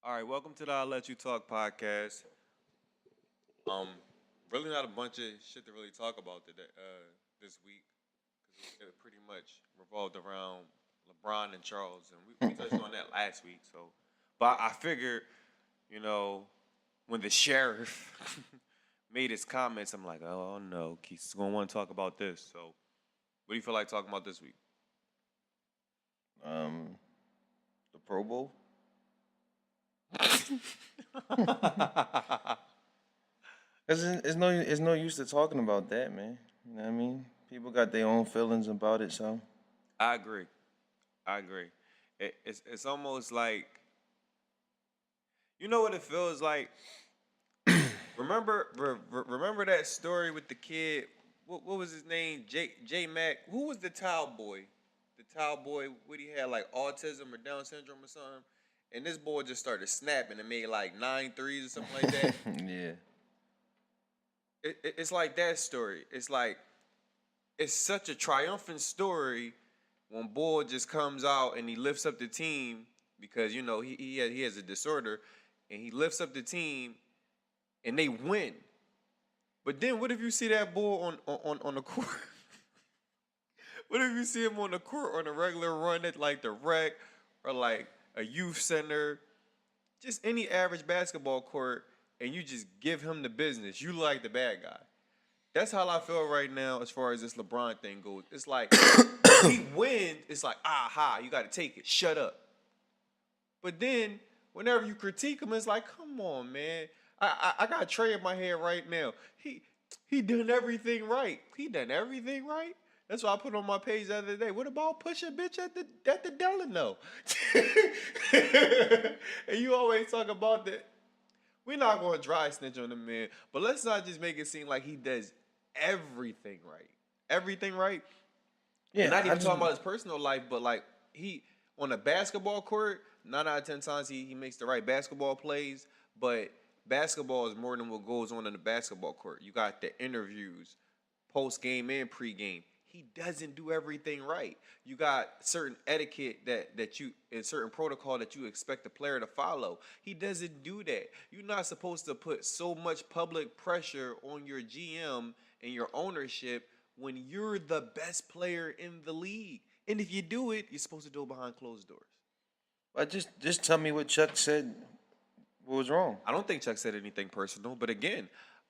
All right, welcome to the I'll Let You Talk podcast. Um, really not a bunch of shit to really talk about today, this week, because it pretty much revolved around LeBron and Charles, and we touched on that last week. So, but I figured, you know, when the sheriff made his comments, I'm like, oh no, he's gonna want to talk about this. So, what do you feel like talking about this week? The Pro Bowl. It's no use to talking about that, man. You know what I mean? People got their own feelings about it, so I agree. I agree. It's almost like, you know what it feels like. Remember that story with the kid? What was his name? J Mac. Who was the towel boy? The towel boy. What he had, like autism or Down syndrome or something. And this boy just started snapping and made like 9 threes or something like that. yeah. It's like that story. It's like, it's such a triumphant story when boy just comes out and he lifts up the team because you know he has a disorder, and he lifts up the team and they win. But then what if you see that boy on the court? What if you see him on the court on a regular run at like the rec or like a youth center, just any average basketball court, and you just give him the business? You like the bad guy. That's how I feel right now as far as this LeBron thing goes. It's like, he wins, it's like, aha, you got to take it. Shut up. But then, whenever you critique him, it's like, come on, man. I got Trey in my head right now. He done everything right. He done everything right. That's why I put on my page the other day. What about push a bitch at the Delano? And you always talk about that. We're not going to dry snitch on the man, but let's not just make it seem like he does everything right. Everything right. Yeah. And not even talking about his personal life, but like he on a basketball court, 9 out of 10 times he makes the right basketball plays. But basketball is more than what goes on in the basketball court. You got the interviews, post game and pre game. He doesn't do everything right. You got certain etiquette that you and certain protocol that you expect the player to follow. He doesn't do that. You're not supposed to put so much public pressure on your GM and your ownership when you're the best player in the league. And if you do it, you're supposed to do it behind closed doors. But just tell me what Chuck said. What was wrong? I don't think Chuck said anything personal, but again,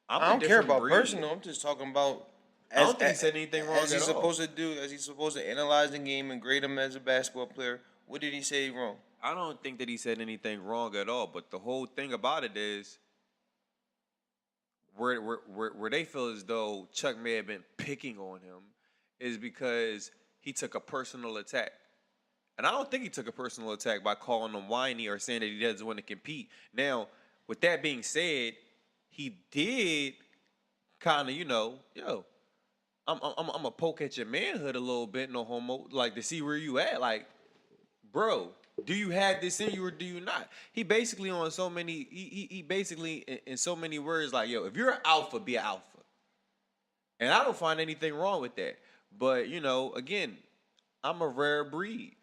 I don't care about personal. I'm just talking about. I don't think he said anything wrong as he's supposed to do. As he's supposed to analyze the game and grade him as a basketball player. What did he say wrong? I don't think that he said anything wrong at all. But the whole thing about it is, where they feel as though Chuck may have been picking on him is because he took a personal attack. And I don't think he took a personal attack by calling him whiny or saying that he doesn't want to compete. Now, with that being said, he did kind of, I'm a poke at your manhood a little bit, no homo, like to see where you at. Like, bro, do you have this in you or do you not? He basically on so many, he basically in so many words like, yo, if you're an alpha, be an alpha. And I don't find anything wrong with that. But, again, I'm a rare breed.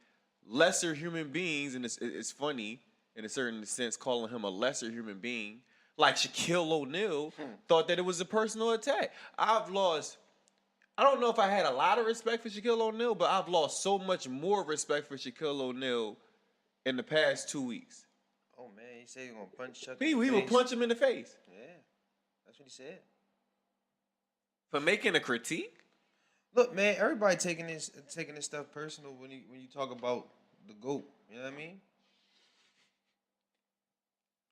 Lesser human beings, and it's funny in a certain sense calling him a lesser human being, like Shaquille O'Neal, thought that it was a personal attack. I don't know if I had a lot of respect for Shaquille O'Neal, but I've lost so much more respect for Shaquille O'Neal in the past 2 weeks. Oh, man, he said he was going to punch Chuck He would punch him in the face. Yeah, that's what he said. For making a critique? Look, man, everybody taking this stuff personal when you talk about the GOAT. You know what I mean?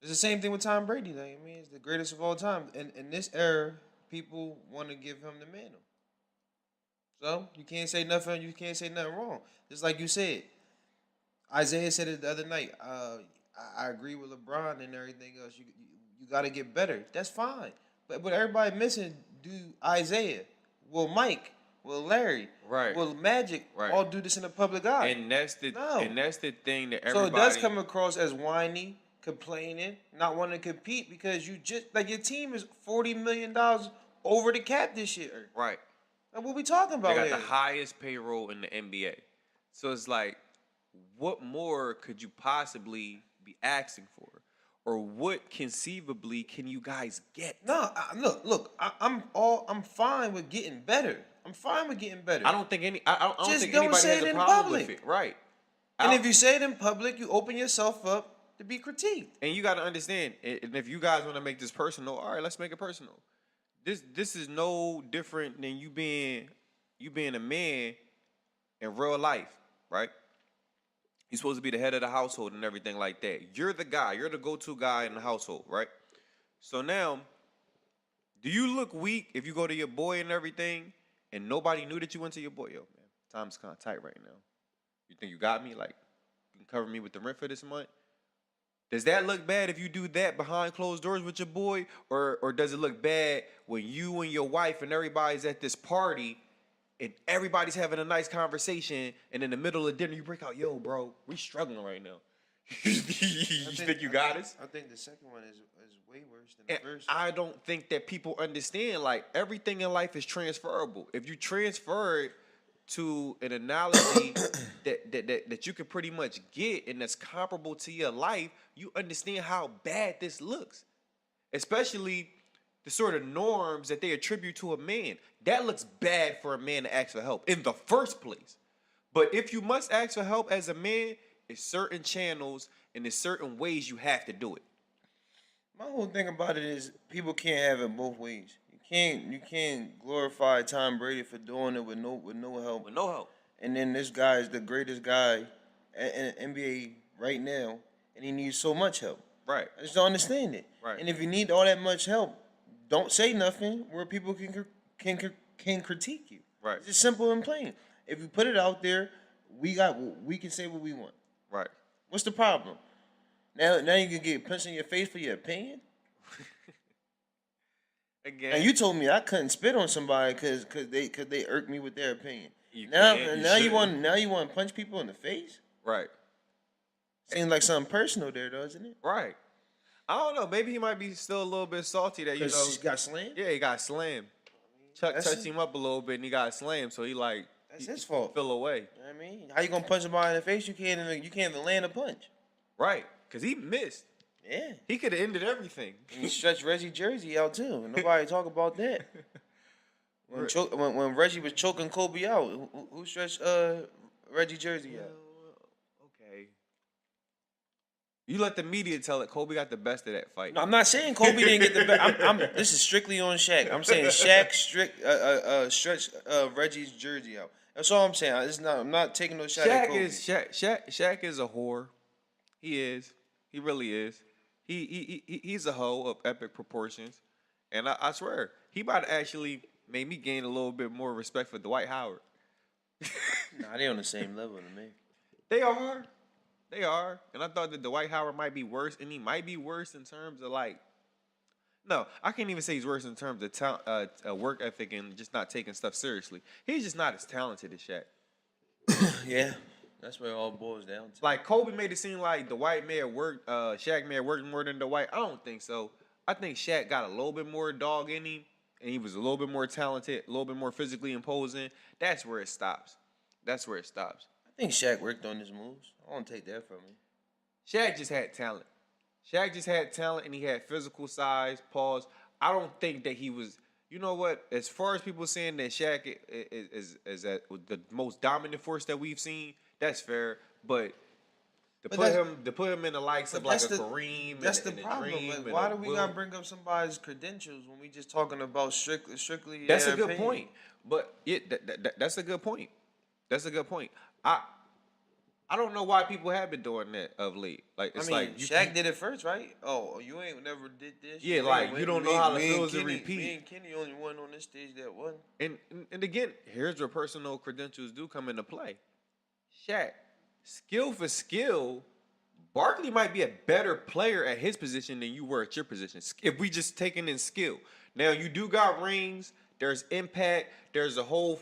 It's the same thing with Tom Brady. Though. I mean, it's the greatest of all time. And in this era, people want to give him the mantle. So you can't say nothing. You can't say nothing wrong. Just like you said, Isaiah said it the other night. I agree with LeBron and everything else. You got to get better. That's fine. But everybody missing. Do Isaiah? Will Mike? Will Larry? Right. Will Magic? Right. All do this in the public eye? And that's the thing that everybody. So it does come across as whiny, complaining, not wanting to compete because you just like your team is $40 million over the cap this year. Right. Like what we talking about They got here? the highest payroll in the NBA. So it's like, what more could you possibly be asking for? or what conceivably can you guys get? No, look. I'm fine with getting better. I'm fine with getting better. I don't think I don't Just think don't anybody say has it a in problem public. with it. Right. And if you say it in public, you open yourself up to be critiqued. And you got to understand, and if you guys want to make this personal, all right, let's make it personal. This is no different than you being a man in real life, right? You're supposed to be the head of the household and everything like that. You're the guy. You're the go-to guy in the household, right? So now, do you look weak if you go to your boy and everything, and nobody knew that you went to your boy? Yo, man, time's kind of tight right now. You think you got me? Like, you can cover me with the rent for this month? Does that look bad if you do that behind closed doors with your boy? Or does it look bad when you and your wife and everybody's at this party and everybody's having a nice conversation and in the middle of dinner you break out, yo, bro, we struggling right now. You think you got us? I think the second one is way worse than the first. I don't think that people understand, like, everything in life is transferable. If you transfer it to an analogy that you can pretty much get and that's comparable to your life, you understand how bad this looks. Especially the sort of norms that they attribute to a man. That looks bad for a man to ask for help in the first place. But if you must ask for help as a man, it's certain channels and there's certain ways you have to do it. My whole thing about it is people can't have it both ways. You can't glorify Tom Brady for doing it with no help. With no help. And then this guy is the greatest guy in NBA right now, and he needs so much help. Right. I just don't understand it. Right. And if you need all that much help, don't say nothing where people can critique you. Right. It's just simple and plain. If you put it out there, we can say what we want. Right. What's the problem? Now you can get punched in your face for your opinion. Again. And you told me I couldn't spit on somebody because they irked me with their opinion. You Now can't, you want to punch people in the face? Right. Seems like something personal there, doesn't it? Right. I don't know. Maybe he might be still a little bit salty that, you know. Because he got slammed? Yeah, he got slammed. Chuck touched him up a little bit and he got slammed, so that's his fault. Fell away. You know what I mean? How you gonna punch somebody in the face? You can't even land a punch. Right. Because he missed. Yeah. He could have ended everything. And he stretched Reggie Jersey out too. Nobody talk about that. When Reggie was choking Kobe out, who stretched Reggie Jersey out? Okay. You let the media tell it. Kobe got the best of that fight. No, I'm not saying Kobe didn't get the best. This is strictly on Shaq. I'm saying Shaq stretched Reggie's jersey out. That's all I'm saying. I'm not taking no shot at Kobe. Shaq is a whore. He is. He really is. He's a hoe of epic proportions, and I swear he might actually made me gain a little bit more respect for Dwight Howard. Nah, they on the same level to me. They are, and I thought that Dwight Howard might be worse, and he might be worse in terms of like. No, I can't even say he's worse in terms of work ethic and just not taking stuff seriously. He's just not as talented as Shaq. Yeah. That's where it all boils down to. Like Kobe made it seem like Dwight may have worked, Shaq may have worked more than Dwight. I don't think so. I think Shaq got a little bit more dog in him, and he was a little bit more talented, a little bit more physically imposing. That's where it stops. I think Shaq worked on his moves. I won't take that from him. Shaq just had talent. And he had physical size. Pause. I don't think that he was. You know what? As far as people saying that Shaq is the most dominant force that we've seen. That's fair, but to put him in the likes of like a Kareem. That's and the a problem. Dream Like, and why a do we Will. gotta bring up somebody's credentials when we just talking about strictly? That's a their good opinion? point. But that's a good point. That's a good point. I don't know why people have been doing that of late. Like it's like Shaq did it first, right? Oh, you ain't never did this. Yeah, like you don't know how it feels to repeat. Me and Kenny only one on this stage that won. And again, here's where personal credentials do come into play. Shaq, skill for skill, Barkley might be a better player at his position than you were at your position. If we just taking in skill. Now you do got rings. There's impact. There's a whole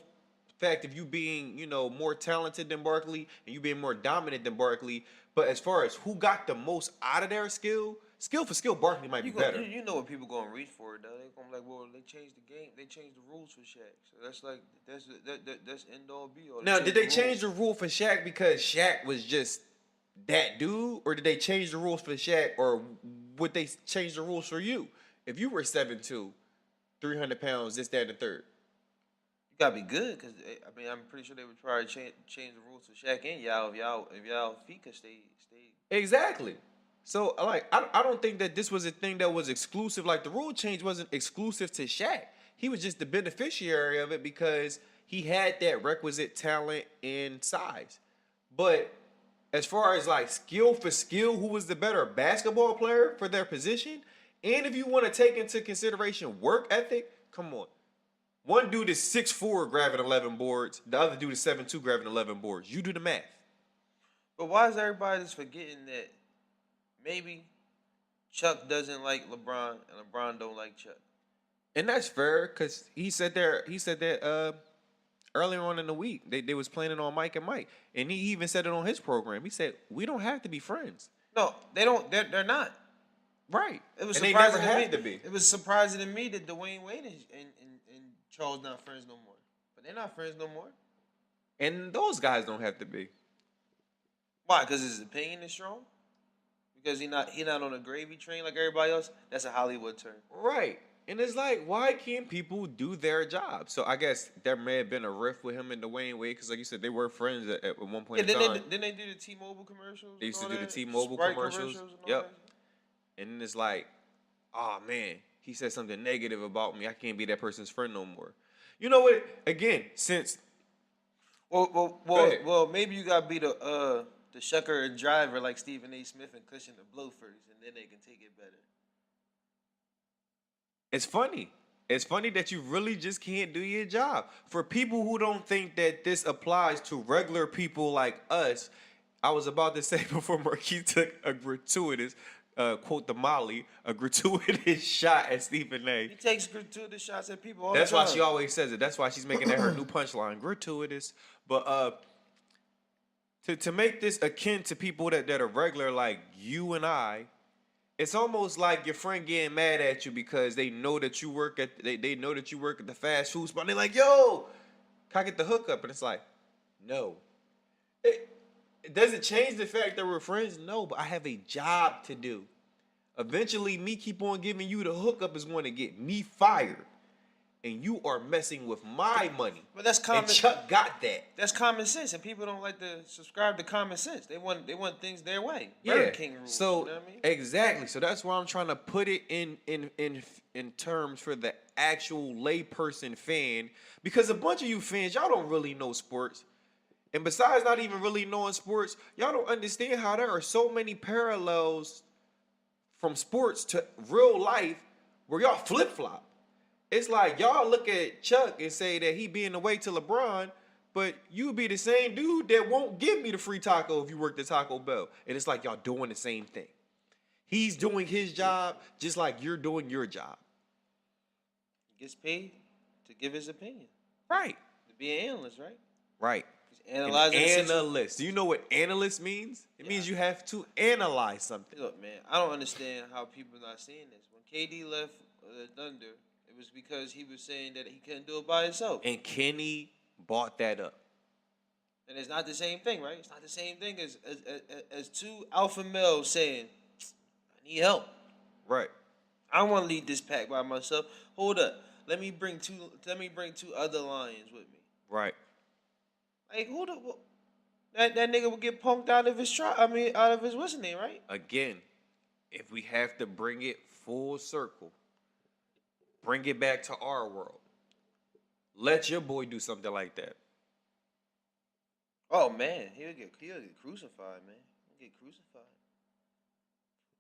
fact of you being, more talented than Barkley and you being more dominant than Barkley. But as far as who got the most out of their skill for skill, Barkley might be better. You know what people gonna reach for, though. They gonna be like, well, they changed the game. They changed the rules for Shaq. So that's end all be all. Now, did they change the rule for Shaq because Shaq was just that dude, or did they change the rules for Shaq, or would they change the rules for you? If you were 7'2", 300 pounds, this, that, and the third. You gotta be good, cause I mean I'm pretty sure they would probably change the rules to Shaq and y'all if y'all feet could stay. Exactly. So like I don't think that this was a thing that was exclusive. Like the rule change wasn't exclusive to Shaq. He was just the beneficiary of it because he had that requisite talent and size. But as far as like skill for skill, who was the better basketball player for their position? And if you want to take into consideration work ethic, come on. One dude is 6'4", grabbing 11 boards. The other dude is 7'2", grabbing 11 boards. You do the math. But why is everybody just forgetting that maybe Chuck doesn't like LeBron and LeBron don't like Chuck? And that's fair because he said that earlier on in the week they was planning on Mike and Mike, and he even said it on his program. He said we don't have to be friends. No, they don't. They're not. Right. It was and surprising they never to had me. to be. It was surprising to me that Dwayne Wade and Charles not friends no more. But they're not friends no more. And those guys don't have to be. Why? Because his opinion is strong. Because he not on a gravy train like everybody else. That's a Hollywood term. Right. And it's like, why can't people do their job? So I guess there may have been a rift with him and Dwayne Wade because, like you said, they were friends at one point in time. Didn't they do the T-Mobile commercials? They used to do the that? T-Mobile Sprite commercials. and all Yep. that? And then it's like, oh man, he said something negative about me. I can't be that person's friend no more. You know what? Again, since well, maybe you gotta be the shucker and driver like Stephen A. Smith and Cushion the blow first, and then they can take it better. It's funny. It's funny that you really just can't do your job. For people who don't think that this applies to regular people like us, I was about to say before Marquis took a gratuitous, quote the Molly, a gratuitous shot at Stephen A. He takes gratuitous shots at people all That's the time. why she always says it. That's why she's making that her new punchline, gratuitous. But to make this akin to people that are regular like you and I, it's almost like your friend getting mad at you because they know that you work at they know that you work at the fast food spot. They're like, "Yo, can I get the hookup?" And it's like, "No." It doesn't change the fact that we're friends. No, but I have a job to do. Eventually, me keep on giving you the hookup is going to get me fired, and you are messing with my money. But that's common. And Chuck got that. That's common sense, and people don't like to subscribe to common sense. They want things their way. Yeah. Burger King rules. So you know what I mean? exactly. So that's why I'm trying to put it in terms for the actual layperson fan, because a bunch of you fans, y'all don't really know sports. And besides not even really knowing sports, y'all don't understand how there are so many parallels from sports to real life where y'all flip-flop. It's like y'all look at Chuck and say that he being the way to LeBron, but you be the same dude that won't give me the free taco if you work the Taco Bell. And it's like y'all doing the same thing. He's doing his job just like you're doing your job. He gets paid to give his opinion. Right. To be an analyst, right? Right. Analyzing analyst. Do you know what analyst means? It means you have to analyze something. Look, man, I don't understand how people are not seeing this. When KD left the Thunder, it was because he was saying that he couldn't do it by himself. And Kenny bought that up. And it's not the same thing, right? It's not the same thing as two alpha males saying, I need help. Right. I want to lead this pack by myself. Hold up. Let me bring two other lions with me. Right. Like, who the that nigga would get punked out of his out of his what's his name, right? Again, if we have to bring it full circle, bring it back to our world. Let your boy do something like that. Oh man, he'll get crucified, man. He'll get crucified.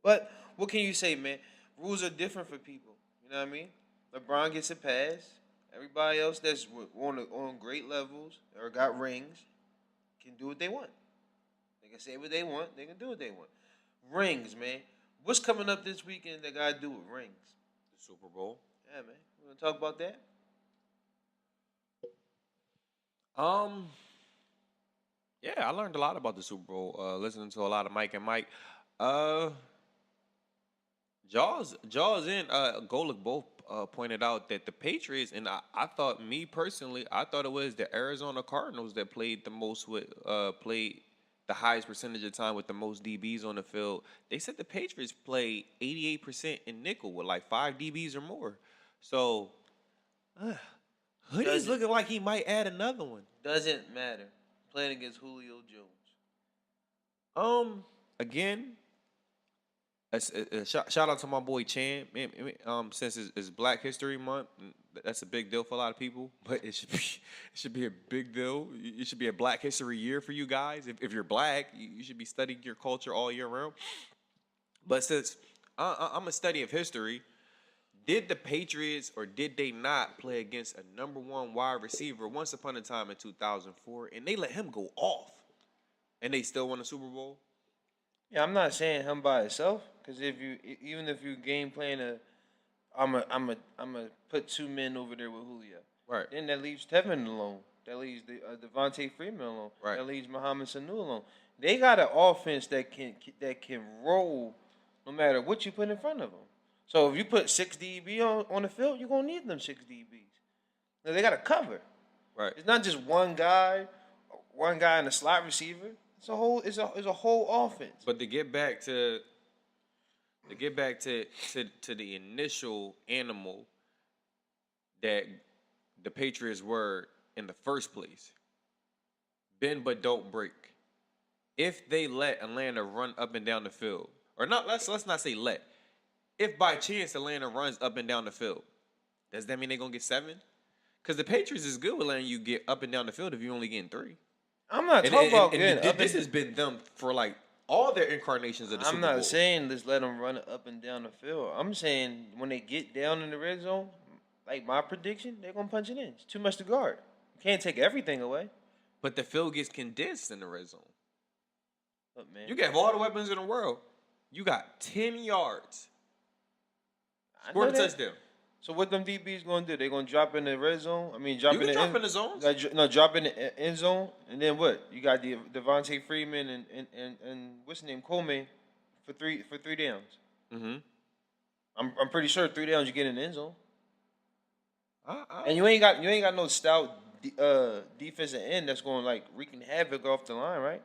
But what can you say, man? Rules are different for people. You know what I mean? LeBron gets a pass. Everybody else that's on great levels or got rings can do what they want. They can say what they want. They can do what they want. Rings, man. What's coming up this weekend that got to do with rings? The Super Bowl. Yeah, man. You want to talk about that? Yeah, I learned a lot about the Super Bowl. Listening to a lot of Mike and Mike. Jaws and Golick both pointed out that the Patriots, and I thought, me personally, I thought it was the Arizona Cardinals that played the most with played the highest percentage of time with the most DBs on the field. They said the Patriots play 88% in nickel with like 5 DBs or more. So, Hoodie's looking like he might add another one. Doesn't matter. Playing against Julio Jones. Again, shout out to my boy Chan. Since it's Black History Month, that's a big deal for a lot of people. But it should be a big deal. It should be a Black History year for you guys. If you're black, you should be studying your culture all year round. But since I'm a study of history, did the Patriots or did they not play against a number 1 wide receiver once upon a time in 2004, and they let him go off, and they still won the Super Bowl? Yeah, I'm not saying him by itself, because even if you game plan I'm a put 2 men over there with Julio. Right. Then that leaves Tevin alone. That leaves Devontae Freeman alone. Right. That leaves Mohamed Sanu alone. They got an offense that can roll no matter what you put in front of them. So if you put 6 DB on the field, you're gonna need them 6 DBs. Now, they got to cover. Right. It's not just one guy and a slot receiver. It's a whole offense. But to get back to the initial animal that the Patriots were in the first place, bend but don't break. If they let Atlanta run up and down the field, or not, let's not say let. If by chance Atlanta runs up and down the field, does that mean they're gonna get 7? Because the Patriots is good with letting you get up and down the field if you're only getting 3. I'm not talking about this has been them for like all their incarnations of the Super Bowl. I'm not saying just let them run up and down the field. I'm saying when they get down in the red zone, like my prediction, they're gonna punch it in. It's too much to guard. You can't take everything away. But the field gets condensed in the red zone. Look, man, You can have all the weapons in the world. You got 10 yards. Score a touchdown. So what them DBs gonna do? They gonna drop in the red zone? I mean, drop in the zones. Drop in the end zone, and then what? You got Devontae Freeman and what's his name, Coleman, for three downs. Mm-hmm. I'm pretty sure 3 downs you get in the end zone. And you ain't got no stout defensive end that's going like wreaking havoc off the line, right?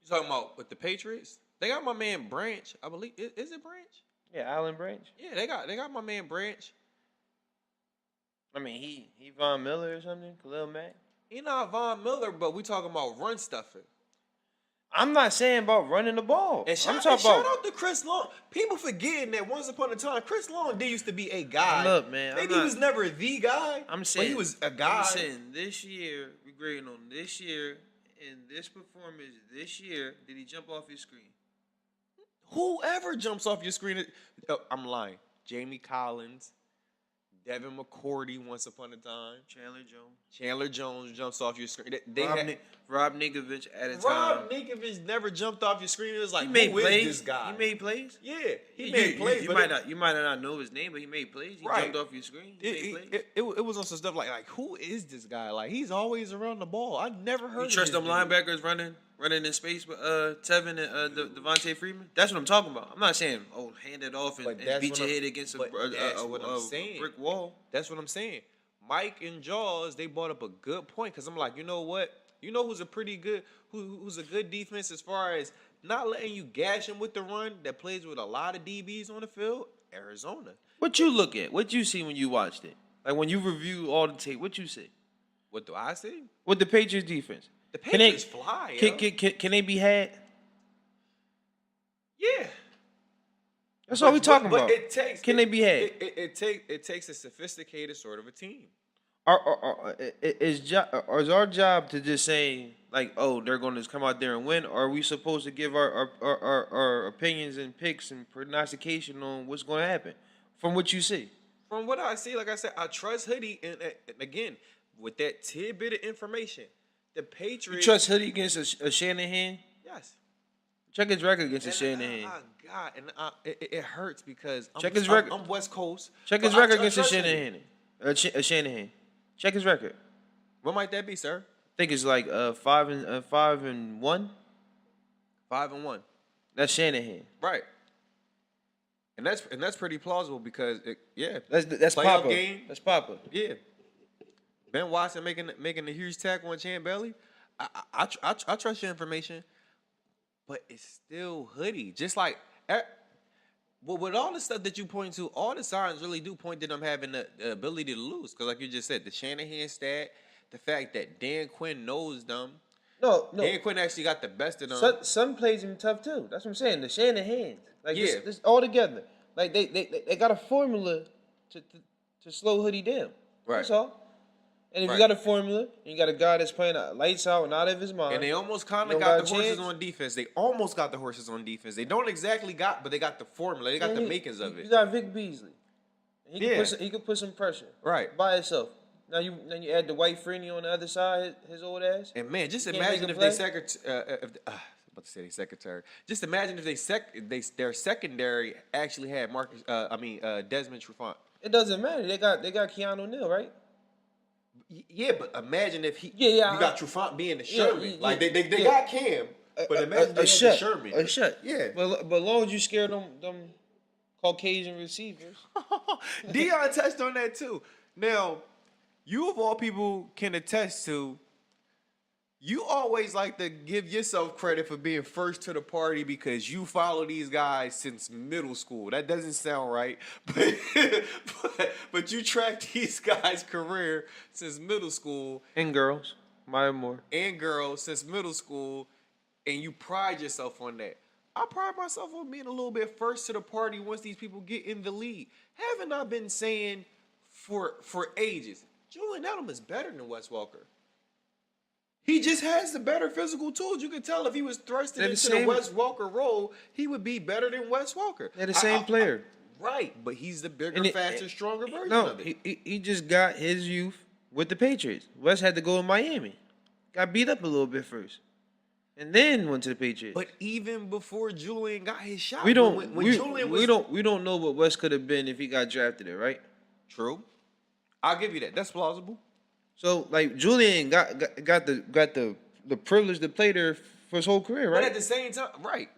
You talking about with the Patriots? They got my man Branch, I believe. Is it Branch? Yeah, Allen Branch. Yeah, they got my man Branch. I mean, he Von Miller or something, Khalil Mack. He not Von Miller, but we talking about run stuffing. I'm not saying about running the ball. And shout out to Chris Long. People forgetting that once upon a time, Chris Long did used to be a guy. Look, man, maybe he was never the guy. I'm saying but he was a guy. I'm saying this year, we're grading on this year and this performance this year. Did he jump off your screen? Whoever jumps off your screen, I'm lying. Jamie Collins, Devin McCourty once upon a time. Chandler Jones jumps off your screen. Rob Ninkovich at a time. Rob Ninkovich never jumped off your screen. It was like, who is this guy? He made plays? Yeah, he made plays. You might not know his name, but he made plays. He jumped off your screen. It was on some stuff like who is this guy? Like, he's always around the ball. I never heard of trust them linebackers running in space with Tevin and Devontae Freeman? That's what I'm talking about. I'm not saying, hand it off and beat your head against a brick wall. That's what I'm saying. Mike and Jaws, they brought up a good point because I'm like, you know what? You know who's a good defense as far as not letting you gash him with the run that plays with a lot of DBs on the field? Arizona. What you look at? What you see when you watched it? Like when you review all the tape, what you see? What do I see? With the Patriots defense. The Patriots fly. Can they be had? Yeah. That's all we talking about. Can they be had? It takes a sophisticated sort of a team. Is our job to just say like, oh, they're going to come out there and win, or are we supposed to give our opinions and picks and prognostication on what's going to happen from what you see? From what I see, like I said, I trust Hoodie, and again, with that tidbit of information, the Patriots. You trust Hoodie against a Shanahan? Yes. Check his record against a Shanahan. God, and it hurts because check his record. I'm West Coast. Check his record against a Shanahan. A Shanahan. Check his record. What might that be, sir? I think it's like 5-1. 5-1. That's Shanahan. Right. And that's pretty plausible because that's Papa. That's Papa. Yeah. Ben Watson making a huge tackle on Chan Bailey. I trust your information, but it's still hoodie. Just like, well, with all the stuff that you point to, all the signs really do point to them having the ability to lose. Because like you just said, the Shanahan stat, the fact that Dan Quinn knows them. No. Dan Quinn actually got the best of them. Some plays him tough too. That's what I'm saying. The Shanahan, like Yeah. this all together. Like they got a formula to slow Hoodie down. Right. That's all. And if Right. you got a formula, and you got a guy that's playing lights out and out of his mind, And they almost kind you of don't got the got a horses chance. on defense. They almost got the horses on defense. They don't exactly got, but they got the formula. They got and the you- makings of You it. got Vic Beasley. And Yeah. he could put some pressure. Right. By itself. Now you add the white Freeney on the other side, his old ass. And man, just You can't imagine make a if they play? about to say they secretary. Just imagine if their secondary actually had Desmond Trufant. It doesn't matter. They got Keanu Neal, right? Yeah, but imagine if he Yeah, you got Trufant being the Sherman. Like they got Cam, but imagine they had the Sherman. A shut. Yeah. But long as you scared them Caucasian receivers. Dion touched on that too. Now, you of all people can attest to, you always like to give yourself credit for being first to the party because you follow these guys since middle school. That doesn't sound right, but you track these guys' career since middle school And girls. My more. and girls since middle school, and you pride yourself on that. I pride myself on being a little bit first to the party once these people get in the league. Haven't I been saying for ages, Julian Edelman's better than Wes Welker? He just has the better physical tools. You can tell if he was thrusted They're the into the same- Wes Welker role, he would be better than Wes Welker. They're the same player. Right, but he's the bigger, And faster, stronger version No, of it. he just got his youth with the Patriots. Wes had to go in Miami. Got beat up a little bit first. And then went to the Patriots. But even before Julian got his shot, we don't when we, Julian was we don't know what Wes could have been if he got drafted there, right? True. I'll give you that. That's plausible. So like Julian got the privilege to play there for his whole career, But right? at the same time,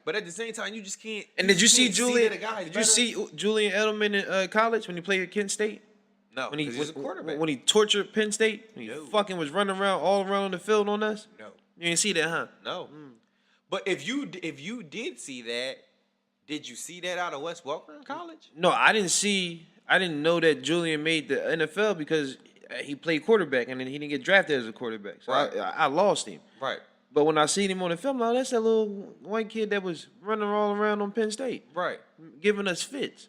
But at the same time, you just can't. And did you see can't Julian? that a guy is Did you better. see Julian Edelman in college when he played at Kent State? No, When he because he's a quarterback. when he tortured Penn State, when he No. fucking was running around all around the field on us. No, You didn't see that, huh? no. But if you did see that, did you see that out of Wes Welker in college? No, I didn't know that Julian made the NFL because he played quarterback and then he didn't get drafted as a quarterback. So Right. I lost him. Right, But when I seen him on the film, like, that's that little white kid that was running all around on Penn State, right. giving us fits.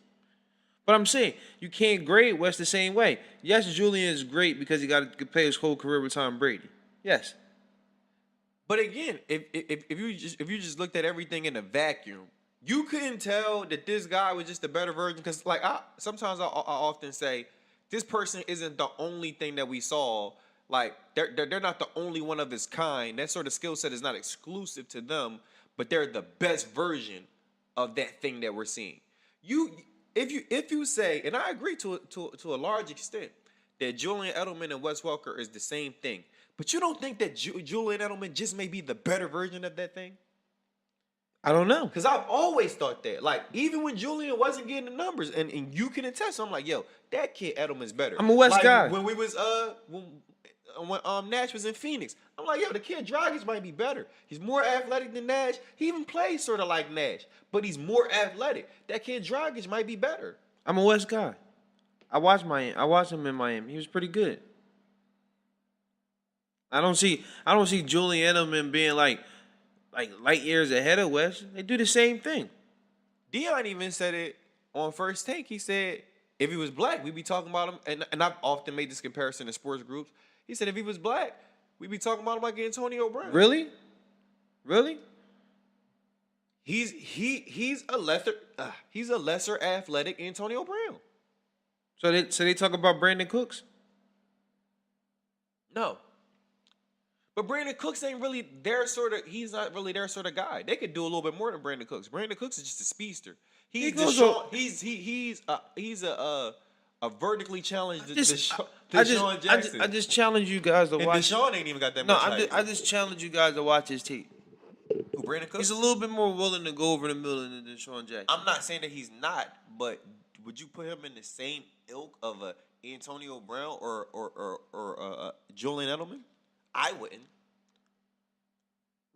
But I'm saying you can't grade West the same way. Yes, Julian is great because he got to play his whole career with Tom Brady. Yes. But again, if you just looked at everything in a vacuum, you couldn't tell that this guy was just a better version. Because like sometimes I often say, this person isn't the only thing that we saw. Like they're not the only one of his kind. That sort of skill set is not exclusive to them, but they're the best version of that thing that we're seeing. If you say, and I agree to a large extent, that Julian Edelman and Wes Welker is the same thing, but you don't think that Julian Edelman just may be the better version of that thing? I don't know. Because I've always thought that. Like, even when Julian wasn't getting the numbers, and you can attest, I'm like, yo, that kid Edelman's better. I'm a West like, guy. When we was when Nash was in Phoenix, I'm like, yo, the kid Dragic might be better. He's more athletic than Nash. He even plays sort of like Nash, but he's more athletic. That kid Dragic might be better. I'm a West guy. I watched him in Miami. He was pretty good. I don't see Julian Edelman being like light years ahead of West. They do the same thing. Dion even said it on First Take. He said if he was black, we'd be talking about him. And I've often made this comparison in sports groups. He said if he was black, we'd be talking about him like Antonio Brown. Really? He's a lesser athletic Antonio Brown. So they talk about Brandon Cooks? No. But Brandon Cooks ain't really he's not really their sort of guy. They could do a little bit more than Brandon Cooks. Brandon Cooks is just a speedster. He's a vertically challenged Deshaun Jackson. I just challenge you guys to and watch. Deshaun ain't even got that No, much height. I just challenge you guys to watch his tape. Who, Brandon Cooks? He's a little bit more willing to go over the middle than Deshaun Jackson. I'm not saying that he's not, but would you put him in the same ilk of a Antonio Brown or Julian Edelman? I wouldn't.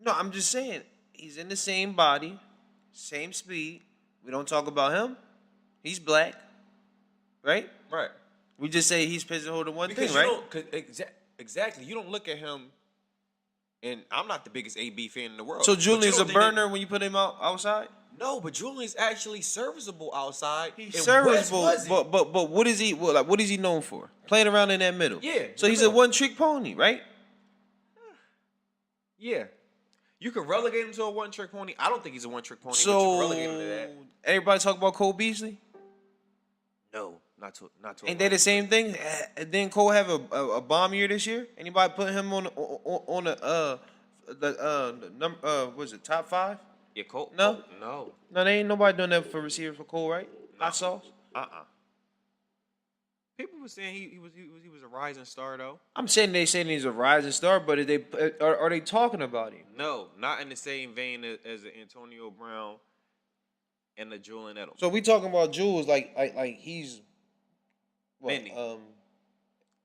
No, I'm just saying he's in the same body, same speed. We don't talk about him. He's black, right? Right. We just say he's pigeonholed to one Because thing, you right? don't, exactly, you don't look at him, and I'm not the biggest AB fan in the world. So but you Julian's don't a think that- burner when you put him outside. No, but Julian's actually serviceable outside. He's and serviceable, Wes wasn't. but what is he? What is he known for? Playing around in that middle. Yeah, So in the he's a middle. one-trick pony, right? Yeah. You can relegate him to a one-trick pony. I don't think he's a one-trick pony, but you can So relegate him to that. everybody talk about Cole Beasley. No, not to. Ain't they the same thing? Didn't Cole have a bomb year this year? Anybody put him on the number? Was it top 5? Yeah, Cole. No? Cole, no. No, they ain't nobody doing that for receiver for Cole, right? Hot sauce. People were saying he was a rising star though. I'm saying they saying he's a rising star, but are they talking about him? No, not in the same vein as an Antonio Brown and a Julian Edelman. So we talking about Jules like he's what, Many.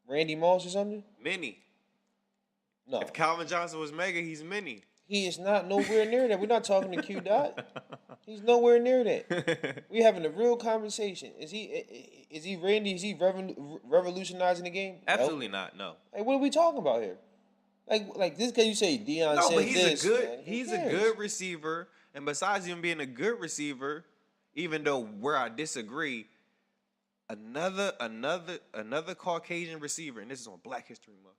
Randy Moss or something? Many. No, If Calvin Johnson was mega, he's mini. he is not nowhere near that. We're not talking to Q Dot. He's nowhere near that. We having a real conversation. Is he Randy? Is he revolutionizing the game? Absolutely not. No. Like, what are we talking about here? Like this guy, you say Deion No, said but he's this. a good Man, who he's a cares? good receiver, and besides him being a good receiver, even though where I disagree, another Caucasian receiver, and this is on Black History Month,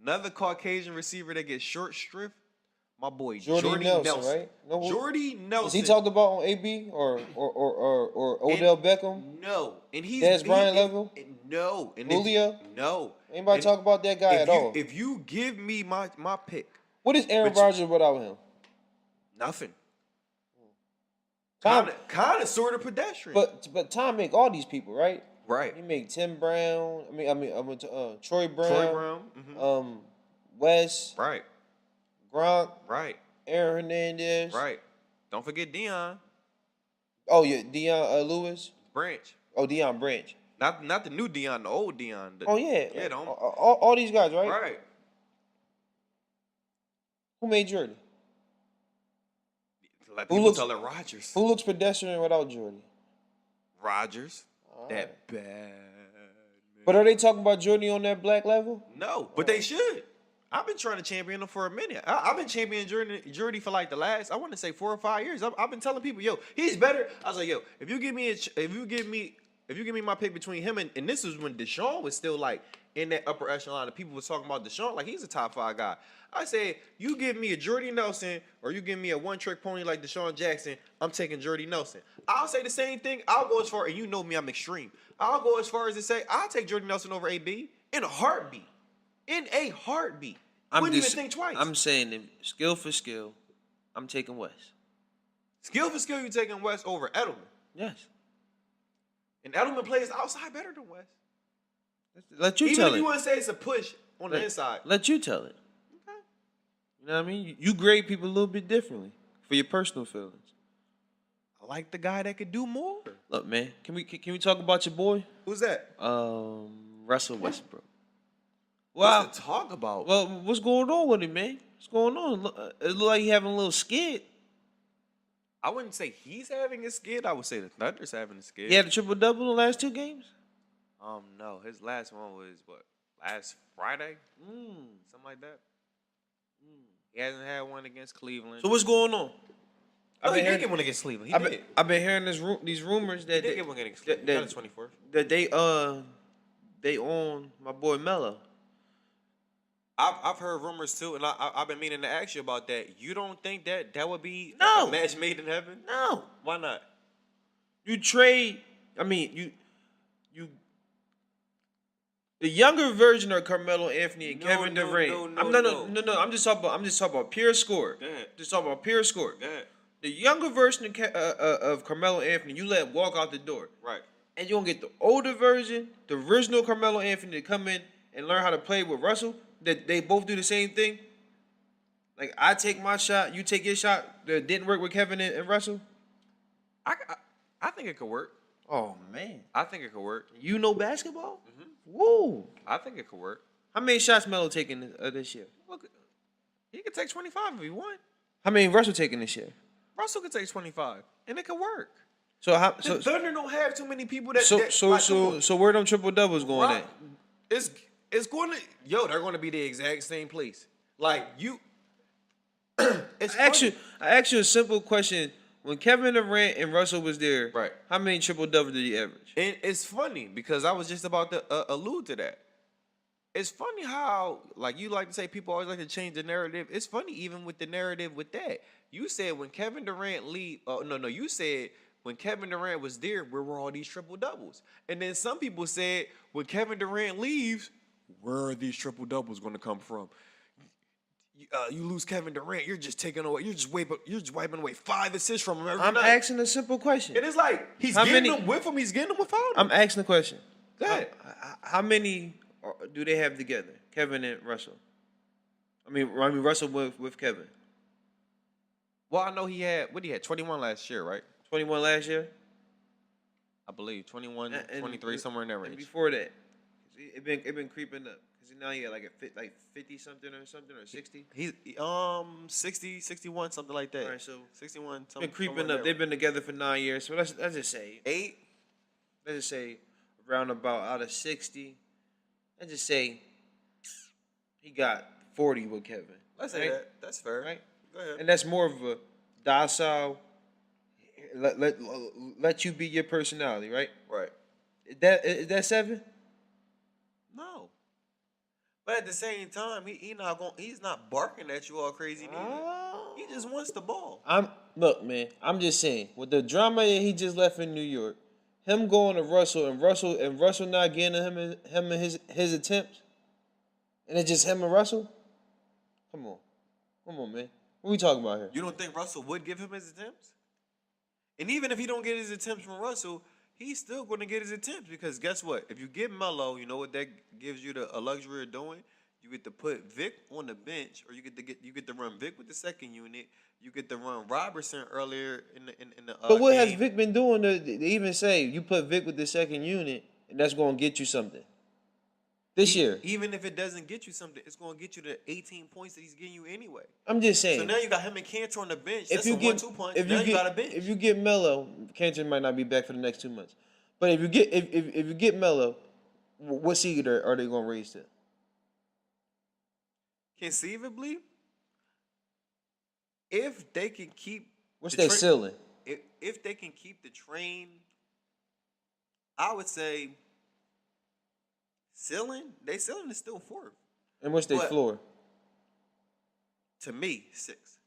another Caucasian receiver that gets short shrift, my boy Jordy Nelson. right? No, Jordy Nelson. is he talked about on AB or Odell Beckham? No, and he's Des Bryant level? No, and Julio? No. Anybody talk about that guy at all? If you give me my pick, What is Aaron Rodgers without him? nothing. Tom, Kind of sort of pedestrian. but Tom make all these people, right? Right. He make Tim Brown. Troy Brown. Troy Brown. Mhm. Wes. Right. Gronk. Right. Aaron Hernandez. Right. Don't forget Deion Oh yeah, Deion Lewis. Branch. Oh, Deion Branch. Not the new Deion, the old Deion. Oh yeah. Yeah, don't. All these guys, right? Right. Who made Jordy? Let Who people looks- tell it Rodgers. Who looks pedestrian without Jordy? Rodgers. All That right. bad. Man. But are they talking about Jordy on that black level? No, but they should. I've been trying to champion him for a minute. I've been championing Jordy for like the last, I want to say 4 or 5 years. I've been telling people, yo, he's better. I was like, yo, if you give me my pick between him and this was when Deshaun was still like in that upper echelon of people was talking about Deshaun like he's a top 5 guy. I said, you give me a Jordy Nelson or you give me a one-trick pony like Deshaun Jackson, I'm taking Jordy Nelson. I'll say the same thing. I'll go as far, and you know me, I'm extreme. I'll go as far as to say, I'll take Jordy Nelson over AB in a heartbeat. In a heartbeat. Wouldn't even think twice. I'm saying that skill for skill, I'm taking West. Skill for skill, you taking West over Edelman. Yes. And Edelman plays outside better than West. Let you Even tell if it. you want to say it's a push on the inside. Let you tell it. Okay. You know what I mean? You grade people a little bit differently for your personal feelings. I like the guy that could do more. Look, man, can we talk about your boy? Who's that? Russell Westbrook. Wow. What's to talk about? Well, what's going on with him, man? What's going on? It look like he having a little skid. I wouldn't say he's having a skid. I would say the Thunder's having a skid. He had a triple-double in the last 2 games? No. His last one was, what, last Friday? Something like that. He hasn't had one against Cleveland. So what's going on? He did get one against Cleveland. I've been hearing these rumors that He did get one against Cleveland. Got the 24th. that they own my boy Melo. I've heard rumors too, and I've been meaning to ask you about that. You don't think that would be No. a match made in heaven? No. Why not? You trade. I mean, you. The younger version of Carmelo Anthony and Kevin Durant. No. I'm just talking about pure score. Go ahead. Just talking about pure score. Go ahead. The younger version of Carmelo Anthony, you let walk out the door, Right. and you gonna get the older version, the original Carmelo Anthony, to come in and learn how to play with Russell. That they both do the same thing. Like I take my shot, you take your shot. That didn't work with Kevin and Russell. I think it could work. Oh man, I think it could work. you know basketball. Woo! I think it could work. How many shots Melo taking this year? Look, he could take 25 if he want. How many Russell taking this year? Russell could take 25, and it could work. So how? The Thunder don't have too many people that. So where them triple doubles going at? It's going to they're going to be the exact same place. Like you. I asked you a simple question. When Kevin Durant and Russell was there, right? How many triple doubles did he average? And it's funny because I was just about to allude to that. It's funny how, like you like to say, people always like to change the narrative. It's funny even with the narrative with that. You said when Kevin Durant leave. No. You said when Kevin Durant was there, where were all these triple doubles? And then some people said when Kevin Durant leaves, where are these triple doubles going to come from? You lose Kevin Durant, you're just taking away. You're just wiping away 5 assists from him every night. I'm asking a simple question. It is like he's getting them with him. He's getting them without him. I'm asking the question. Go ahead. How many do they have together? Kevin and Russell. I mean Russell with Kevin. Well, I know he had 21 last year, right? 21 last year? I believe 21, 23, somewhere in that range. And before that, it been creeping up. Because now he got like 50 something or 60. He's 60, 61, something like that. All right, so 61. Been creeping up. They've been together for 9 years. So let's just say 8. Let's just say around about out of 60. Let's just say he got 40 with Kevin. Let's say that. That's fair. Right? Go ahead. And that's more of a docile, let you be your personality, right? Right. Is that 7? No. But at the same time, he's not barking at you all crazy neither. He just wants the ball. Look, man, I'm just saying, with the drama that he just left in New York, him going to Russell and Russell not getting him and his attempts, and it's just him and Russell. Come on, man. What we talking about here? You don't think Russell would give him his attempts? And even if he don't get his attempts from Russell, he's still going to get his attempts because guess what? If you get Melo, you know what that gives you a luxury of doing? You get to put Vic on the bench, or you get to run Vic with the second unit. You get to run Robertson earlier in the. But what has Vic been doing to even say you put Vic with the second unit and that's going to get you something? This year. Even if it doesn't get you something, it's going to get you the 18 points that he's getting you anyway. I'm just saying. So now you got him and Cantor on the bench. That's a 1-2 punch. Now you got a bench. If you get Melo, Cantor might not be back for the next 2 months. But if you get Melo, what seed are they going to raise to? Conceivably, if they can keep what's their ceiling? If they can keep the train, I would say ceiling. Their ceiling is still 4th. And what's their floor? To me, 6.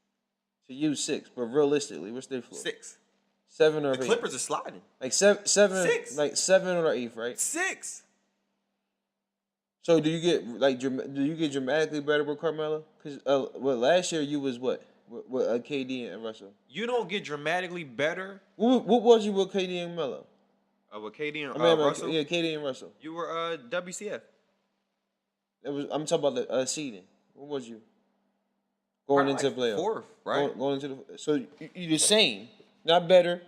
To you, 6. But realistically, what's their floor? 6. 7 or 8. The Clippers are sliding. Like 7, 6. Like 7 or 8, right? 6. So do you get dramatically better with Carmelo? Because last year you was what with KD and Russell. You don't get dramatically better. What was you with KD and Melo? With KD and Russell. Yeah, KD and Russell. You were WCF. I'm talking about the seeding. What was you? Going into the playoff. 4th, right? Going into so you're the same, not better,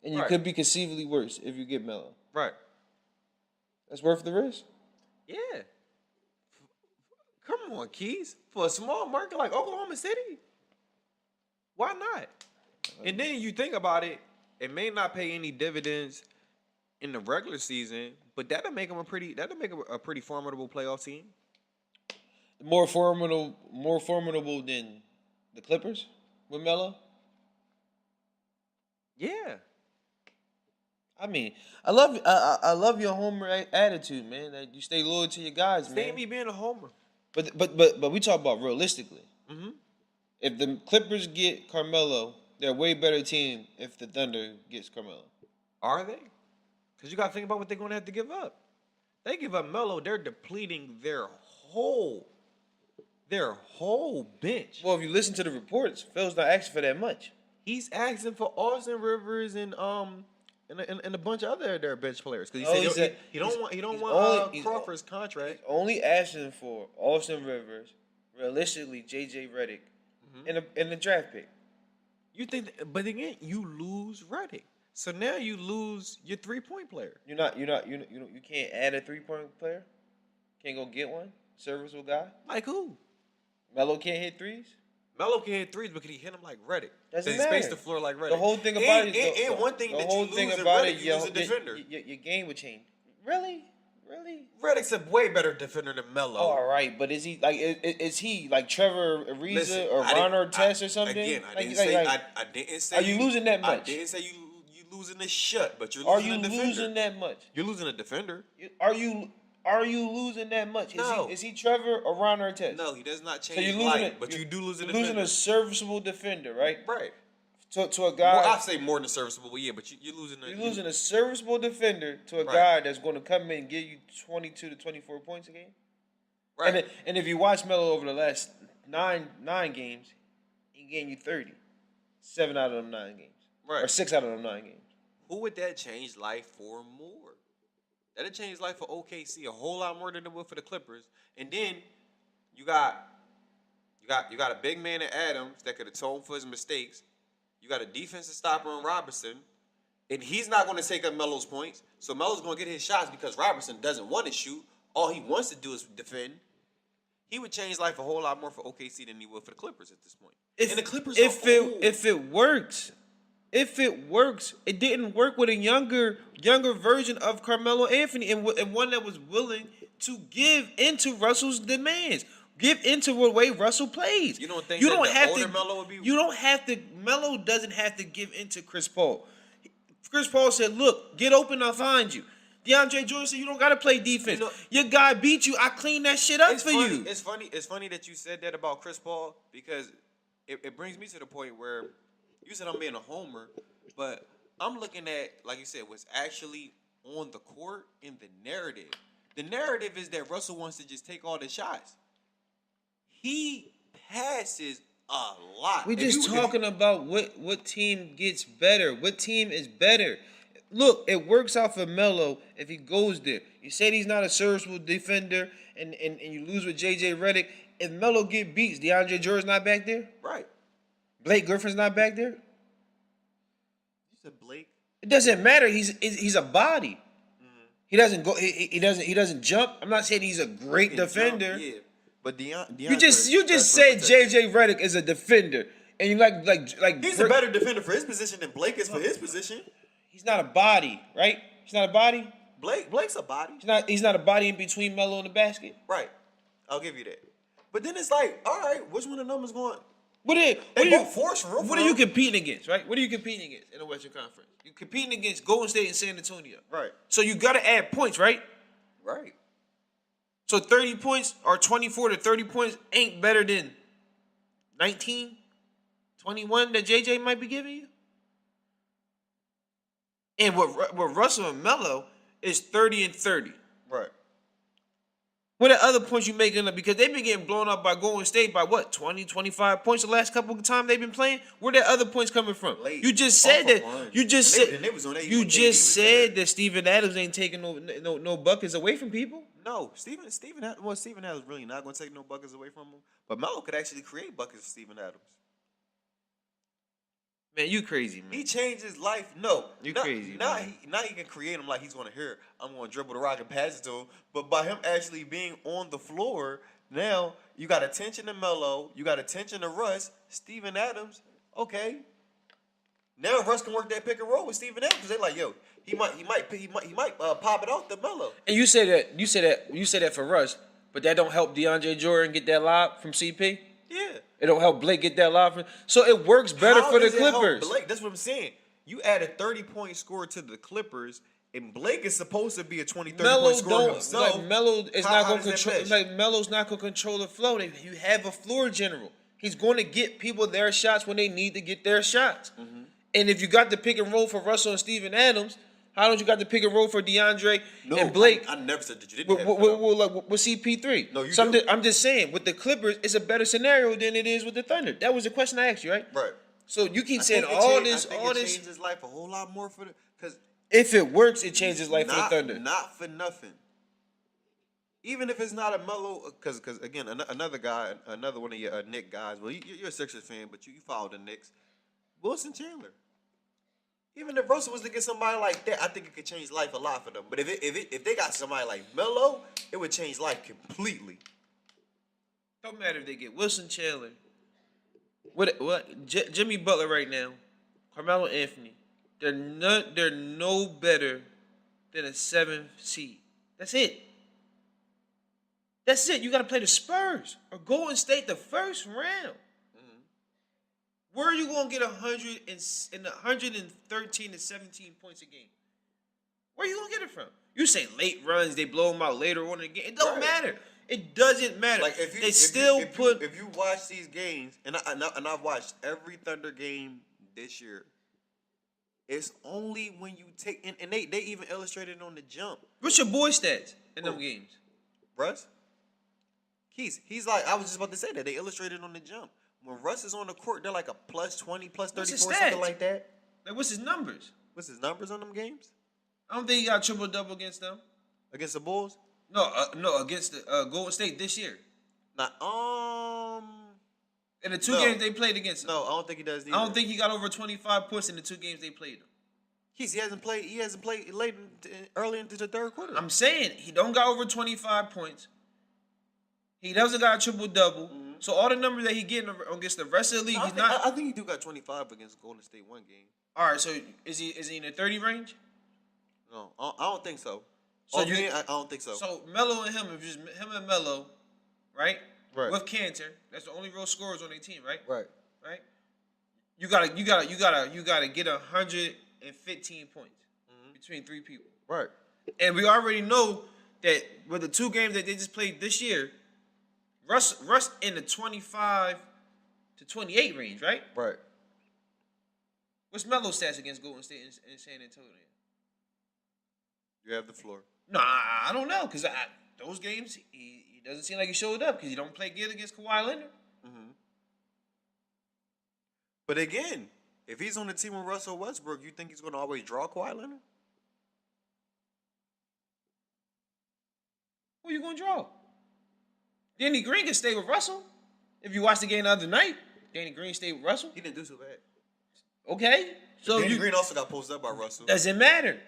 and you could be conceivably worse if you get Melo. Right. That's worth the risk. Yeah. Come on, Keys. For a small market like Oklahoma City, why not? And then you think about it, it may not pay any dividends in the regular season, but that'll make them a pretty formidable playoff team. More formidable than the Clippers with Melo? Yeah. I mean, I love your homer attitude, man. That you stay loyal to your guys, man. Stay me being a homer. But we talk about realistically. Mm-hmm. If the Clippers get Carmelo, they're a way better team if the Thunder gets Carmelo. Are they? Because you got to think about what they're going to have to give up. They give up Melo, they're depleting their whole bench. Well, if you listen to the reports, Phil's not asking for that much. He's asking for Austin Rivers and a bunch of other their bench players because he don't want Crawford's contract. He's only asking for Austin Rivers, realistically JJ Redick, in the draft pick. You think, but again, you lose Redick, so now you lose your 3-point player. You can't add a 3-point player. Can't go get one serviceable guy. Like who? Melo can't hit threes. Melo can hit threes, but can he hit them like Redick? Doesn't He matter. space the floor like Redick. The whole thing about it, and one thing the that whole you thing lose about in Redick, it, you lose a defender. your game would change. Really? Redick's a way better defender than Melo. Oh, all right, but is he like is he like Trevor Ariza or Ron Artest or something? Again, I didn't say. Are you losing that much? I didn't say you losing the shut, but you're Are losing you a defender. losing that much? You're losing a defender. Are you losing that much? No. Is he Trevor or Ron Artest? No, he does not So change you're losing light, but you do lose a you're defender. losing a serviceable defender, right? Right. To a guy. Well, I'd say more than serviceable, but yeah, but you're losing. You're losing a serviceable defender to a Right. guy that's going to come in and give you 22 to 24 points a game. Right. And if you watch Melo over the last nine games, he gave you 30. 7 out of them 9 games. Right. Or 6 out of them 9 games. Who would that change life for more? That'd change life for OKC a whole lot more than it would for the Clippers. And then you got a big man in Adams that could atone for his mistakes. You got a defensive stopper in Robertson, and he's not going to take up Melo's points. So Melo's going to get his shots because Robertson doesn't want to shoot. All he wants to do is defend. He would change life a whole lot more for OKC than he would for the Clippers at this point. And the Clippers if it works, it didn't work with a younger version of Carmelo Anthony and one that was willing to give into Russell's demands. Give into the way Russell plays. You don't think Melo would be? You don't have to. Melo doesn't have to give into Chris Paul. Chris Paul said, "Look, get open, I'll find you." DeAndre Jordan said, "You don't got to play defense. Your guy beat you. I clean that shit up for you." It's funny that you said that about Chris Paul because it brings me to the point where you said I'm being a homer, but I'm looking at, like you said, what's actually on the court in the narrative. The narrative is that Russell wants to just take all the shots. He passes a lot. We're just talking about what team gets better. What team is better? Look, it works out for Melo if he goes there. You said he's not a serviceable defender, and you lose with J.J. Redick. If Melo get beats, DeAndre Jordan's not back there? Right. Blake Griffin's not back there? You said Blake? It doesn't matter. He's a body. Mm-hmm. He doesn't go. He doesn't jump. I'm not saying he's a great defender. Jump, yeah. But you just said J.J. Redick is a defender, and you like he's a better defender for his position than Blake is for his position. He's not a body, right? He's not a body. Blake's a body. He's not a body in between Melo and the basket. Right. I'll give you that. But then it's like, all right, which one of them is going? What are you competing against, right? What are you competing against in the Western Conference? You're competing against Golden State and San Antonio. Right. So you got to add points, right? Right. So 30 points or 24 to 30 points ain't better than 19, 21 that JJ might be giving you. And what Russell and Melo is 30 and 30. Right. What are other points you making up? Because they've been getting blown up by Golden State by what, 20, 25 points the last couple of times they've been playing? Where their other points coming from? Late. You just said that. You just said that Steven Adams ain't taking no buckets away from people. No, Steven Adams really not going to take no buckets away from him. But Melo could actually create buckets for Steven Adams. Man, you crazy, man. He changed his life. No. Crazy, now man. He can create him like he's going to hear, I'm going to dribble the rock and pass it to him. But by him actually being on the floor, now you got attention to Melo. You got attention to Russ. Steven Adams, okay. Now Russ can work that pick and roll with Steven Adams. They're like, yo, he might pop it out to Melo. And you say that for Russ, but that don't help DeAndre Jordan get that lob from CP? Yeah. It don't help Blake get that lob from. So it works better for the Clippers. Blake, that's what I'm saying. You add a 30-point score to the Clippers, and Blake is supposed to be a 20, 30-point scorer himself. Like Melo is not going to control. Like Melo's not going to control the flow. You have a floor general. He's going to get people their shots when they need to get their shots. Mm-hmm. And if you got the pick and roll for Russell and Steven Adams, how don't you got the pick and roll for DeAndre and Blake? I never said that you didn't. With CP3. No, you do. I'm just saying, with the Clippers, it's a better scenario than it is with the Thunder. That was the question I asked you, right? Right. So you keep saying all this. It changed his life a whole lot more for the because if it works, it changes life for the Thunder. Not for nothing. Even if it's not a Melo, because again, another one of your Knicks guys. Well, you're a Sixers fan, but you follow the Knicks. Wilson Chandler. Even if Russell was to get somebody like that, I think it could change life a lot for them. But if they got somebody like Melo, it would change life completely. Don't matter if they get Wilson Chandler What? Jimmy Butler right now, Carmelo Anthony, they're no better than a 7th seed. That's it. That's it. You got to play the Spurs or Golden State the first round. Where are you going to get 113 to 17 points a game? Where are you going to get it from? You say late runs, they blow them out later on in the game. It don't matter. It doesn't matter. Like if you watch these games, and I've watched every Thunder game this year. It's only when you take and they even illustrated on the jump. What's your boy stats in them games? Russ? He's like, I was just about to say that. They illustrated on the jump. When Russ is on the court, they're like a plus 20, plus 34, something like that. Like, what's his numbers? What's his numbers on them games? I don't think he got triple-double against them. Against the Bulls? No, against the Golden State this year. In the two games they played against him. No, I don't think he does either. I don't think he got over 25 points in the 2 games they played him. He hasn't played late early into the third quarter. I'm saying he don't got over 25 points. He doesn't got a triple-double. Mm-hmm. So all the numbers that he getting against the rest of the league, I think he do got 25 against Golden State one game. All right, so is he in the 30 range? No, I don't think so. I don't think so. So Melo and him, if just him and Melo, right? Right. With Cantor, that's the only real scorers on their team, right? Right. Right. You gotta get 115 points between 3 people. Right. And we already know that with the 2 games that they just played this year, Russ in the 25 to 28 range, right? Right. What's Melo's stats against Golden State and San Antonio? You have the floor. No, I don't know because those games he doesn't seem like he showed up because he don't play good against Kawhi Leonard. Mm-hmm. But again, if he's on the team with Russell Westbrook, you think he's going to always draw Kawhi Leonard? Who you going to draw? Danny Green can stay with Russell. If you watch the game the other night, Danny Green stayed with Russell. He didn't do so bad. Okay. So Danny Green also got posted up by Russell. Doesn't matter.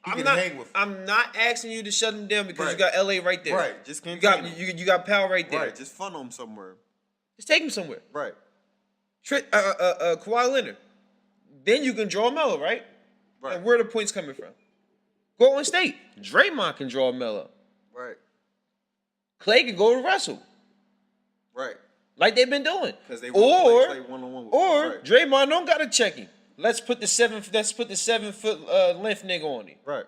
I'm not asking you to shut him down because you got LA right there. Right. Just you got Powell right there. Right. Just funnel him somewhere. Just take him somewhere. Right. Kawhi Leonard. Then you can draw Melo, right? Right. And where are the points coming from? Golden State. Draymond can draw Melo. Right. Clay can go to Russell. Right. Like they've been doing. Because they won't play one-on-one with him. Right. Draymond don't got to check him. Let's put the 7-foot length nigga on him. Right.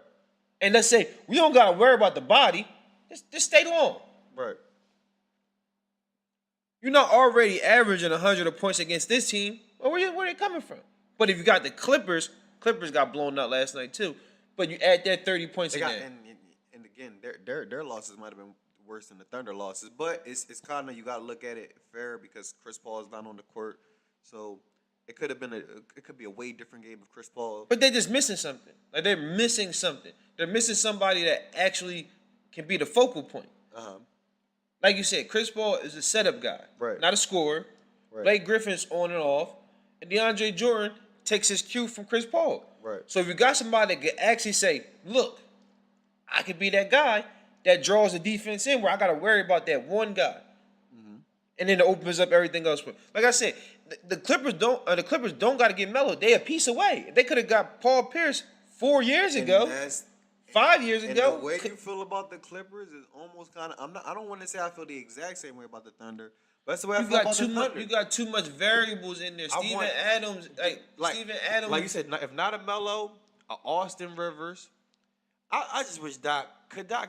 And let's say we don't gotta worry about the body. Just stay long. Right. You're not already averaging 100 points against this team. Well, where are they coming from? But if you got the Clippers got blown out last night too. But you add that 30 points again. And again, their losses might have been worse than the Thunder losses. But it's kind of, you got to look at it fair because Chris Paul is not on the court. So it could be a way different game if Chris Paul. But they're just missing something. Like they're missing something. They're missing somebody that actually can be the focal point. Uh-huh. Like you said, Chris Paul is a setup guy, right? Not a scorer. Right. Blake Griffin's on and off, and DeAndre Jordan takes his cue from Chris Paul. Right. So if you got somebody that can actually say, "Look, I could be that guy that draws the defense in where I got to worry about that one guy," and then it opens up everything else. Like I said, the Clippers don't got to get Melo. They a piece away. They could have got Paul Pierce 4 years ago. 5 years ago. The way you feel about the Clippers is almost kind of. I don't want to say I feel the exact same way about the Thunder, but that's the way I feel about the Thunder. You got too much variables in there. Steven Adams, like you said, if not a Melo, a Austin Rivers. I just wish Doc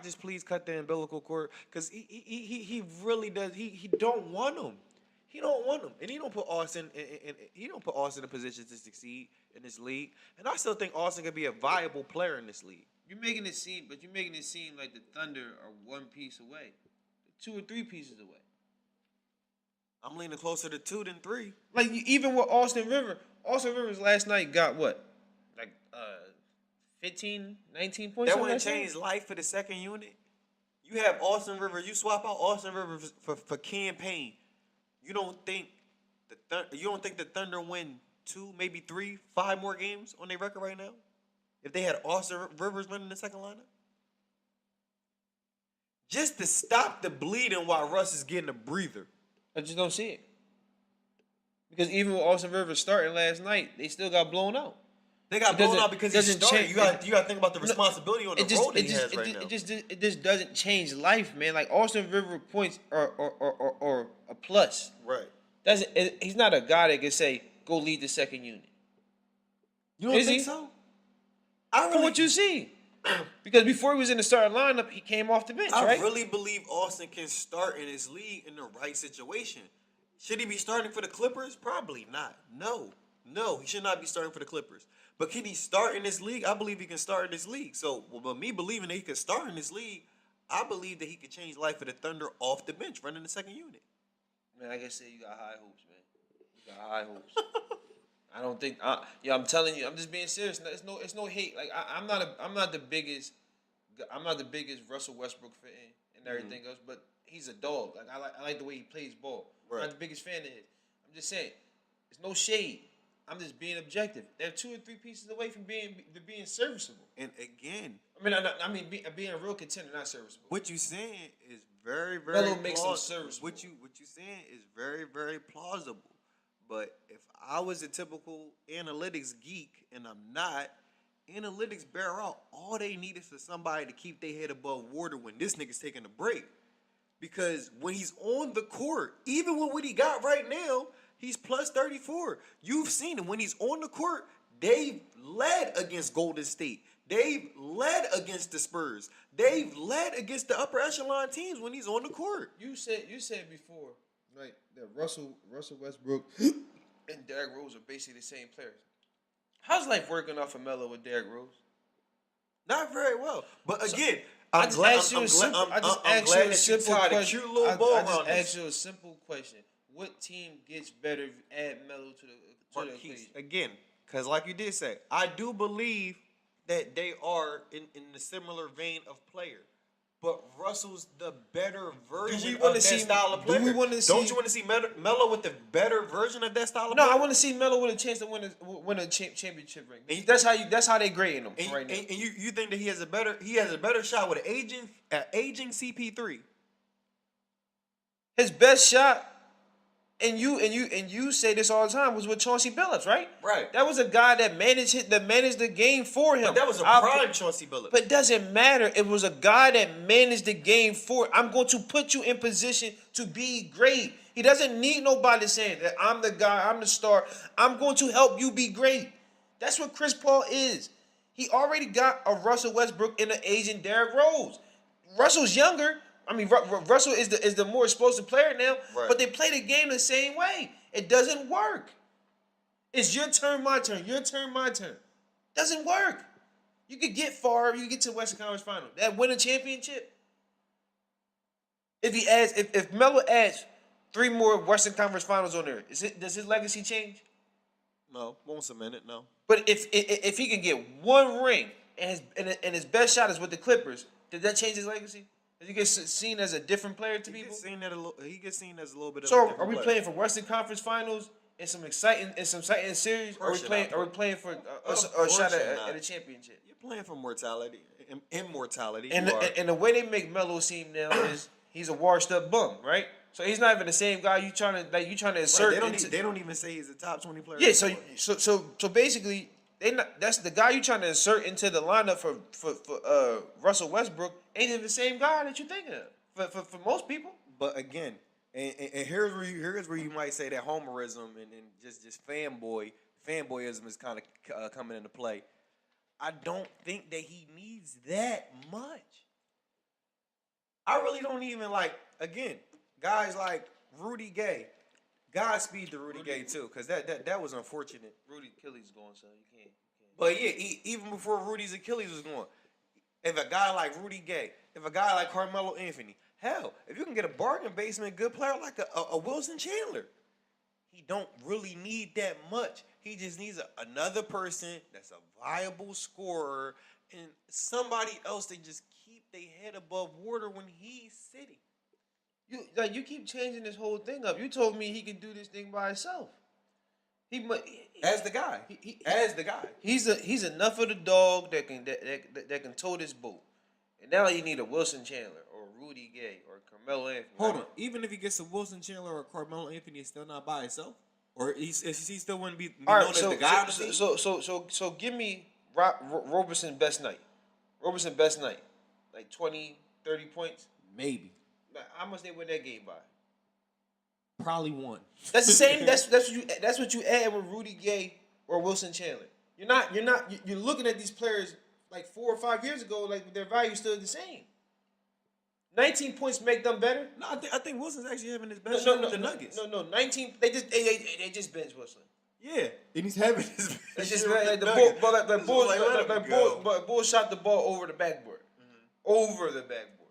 just please cut the umbilical cord because he really does. He don't want him. He don't want him, and he don't put Austin in a position to succeed in this league. And I still think Austin could be a viable player in this league. You're making it seem like the Thunder are 1 piece away, 2 or 3 pieces away. I'm leaning closer to 2 than 3. Like even with Austin Rivers last night got what, like 15, 19 points. That wouldn't change life for the second unit. You have Austin Rivers. You swap out Austin Rivers for campaign. You don't think the Thunder win 2, maybe 3, 5 more games on their record right now? If they had Austin Rivers running the second lineup? Just to stop the bleeding while Russ is getting a breather. I just don't see it. Because even with Austin Rivers starting last night, they still got blown out. They got blown out because he started. You got to think about the responsibility on the road that he has right now. It just doesn't change life, man. Like Austin Rivers points are a plus. Right. He's not a guy that can say go lead the second unit. You don't think so? From what you see. Because before he was in the starting lineup, he came off the bench, right? I really believe Austin can start in his league in the right situation. Should he be starting for the Clippers? Probably not. No, he should not be starting for the Clippers. But can he start in this league? I believe he can start in this league. So, but me believing that he can start in this league, I believe that he could change life for the Thunder off the bench, running the second unit. Man, like I said, you got high hopes, man. You got high hopes. I don't think. I'm telling you, I'm just being serious. It's no hate. Like I'm not the biggest Russell Westbrook fan and everything else, but he's a dog. Like I like the way he plays ball. Right. I'm not the biggest fan of his. I'm just saying, there's no shade. I'm just being objective. They're 2 or 3 pieces away from being serviceable. And again, being a real contender, not serviceable. what you saying is very, very Melo makes them serviceable. What you saying is very, very plausible. But if I was a typical analytics geek, and I'm not, analytics bear out all they need is for somebody to keep their head above water when this nigga's taking a break. Because when he's on the court, even with what he got right now, he's plus 34. You've seen him. When he's on the court, they've led against Golden State. They've led against the Spurs. They've led against the upper echelon teams when he's on the court. You said before, like that Russell Westbrook and Derrick Rose are basically the same players. How's life working off of Melo with Derrick Rose? Not very well. But again, I just asked you a simple question. What team gets better if you add Melo to the equation? Again, because like you did say, I do believe that they are in the similar vein of player. But Russell's the better version of that style of player. Don't you want to see Melo with the better version of that style of player? No, I want to see Melo with a chance to win a championship ring. That's how they grading him right now. And you think that he has a better shot with an aging CP3? His best shot, and you say this all the time, was with Chauncey Billups, right? Right. That was a guy that managed the game for him. But that was a prime Chauncey Billups. But it doesn't matter. It was a guy that managed the game for. I'm going to put you in position to be great. He doesn't need nobody saying that I'm the guy, I'm the star. I'm going to help you be great. That's what Chris Paul is. He already got a Russell Westbrook and an Asian Derrick Rose. Russell's younger. I mean, Russell is the more explosive player now, right. But they play the game the same way. It doesn't work. It's your turn, my turn. Your turn, my turn. Doesn't work. You could get far. You could get to the Western Conference Final. That win a championship. If Melo adds 3 more Western Conference Finals on there, does his legacy change? No, won't cement it. No. But if he can get 1 ring and his best shot is with the Clippers, did that change his legacy? Does he get seen as a different player to people? He gets seen as a little bit of a So different are we player. Playing for Western Conference Finals in some exciting series? Or are we playing for a shot at a championship? You're playing for mortality, immortality. And the way they make Melo seem now is he's a washed up bum, right? So he's not even the same guy you trying to insert. Right, they don't even say he's a top 20 player. Yeah, so basically that's the guy you trying to insert into the lineup for Russell Westbrook ain't even the same guy that you think of for most people. But again, and here's where you might say that homerism and just fanboyism is kind of coming into play. I don't think that he needs that much. I really don't even again, guys like Rudy Gay. Godspeed to Rudy Gay too, because that was unfortunate. Rudy's Achilles going, so you can't. But yeah, even before Rudy's Achilles was going, if a guy like Rudy Gay, if a guy like Carmelo Anthony, hell, if you can get a bargain basement good player like a Wilson Chandler, he don't really need that much. He just needs another person that's a viable scorer and somebody else that just keep their head above water when he's sitting. You keep changing this whole thing up. You told me he can do this thing by himself. As the guy. He's enough of the dog that can tow this boat. And now you need a Wilson Chandler or Rudy Gay or Carmelo Anthony. Hold on. Even if he gets a Wilson Chandler or Carmelo Anthony, he's still not by himself? Or is he still wouldn't be All known right, as the guy on the team? so give me Roberson best night. Roberson best night, like 20, 30 points. Maybe. How much they win that game by? Probably one. That's the same. That's what you add with Rudy Gay or Wilson Chandler. You're looking at these players like 4 or 5 years ago, like their value still the same. 19 points make them better. No, I think Wilson's actually having his best No, year with the Nuggets. No, 19. They just bench Wilson. Yeah, and he's having his best It's just year with like the the Nuggets. bull, but like Bull, Like, let him go. but Bull shot the ball over the backboard, over the backboard.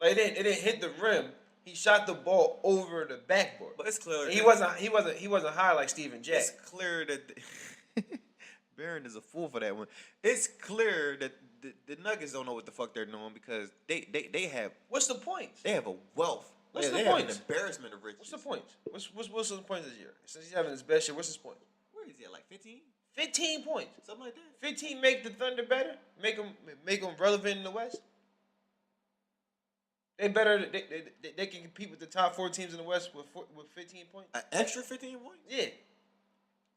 Like it didn't hit the rim. He shot the ball over the backboard. But it's clear He wasn't high like Steven Jack. It's clear that Barron is a fool for that one. It's clear that the Nuggets don't know what the fuck they're doing because they have What's the point? they have a wealth. What's they the have point? an embarrassment of riches. What's the point? What's Wilson's point this year? Since he's having his best year, what's his point? Where is he at? Like 15? 15 points. Something like that. 15 make the Thunder better. Make them relevant in the West. They better. They can compete with the top 4 teams in the West with 15 points. An extra 15 points? Yeah.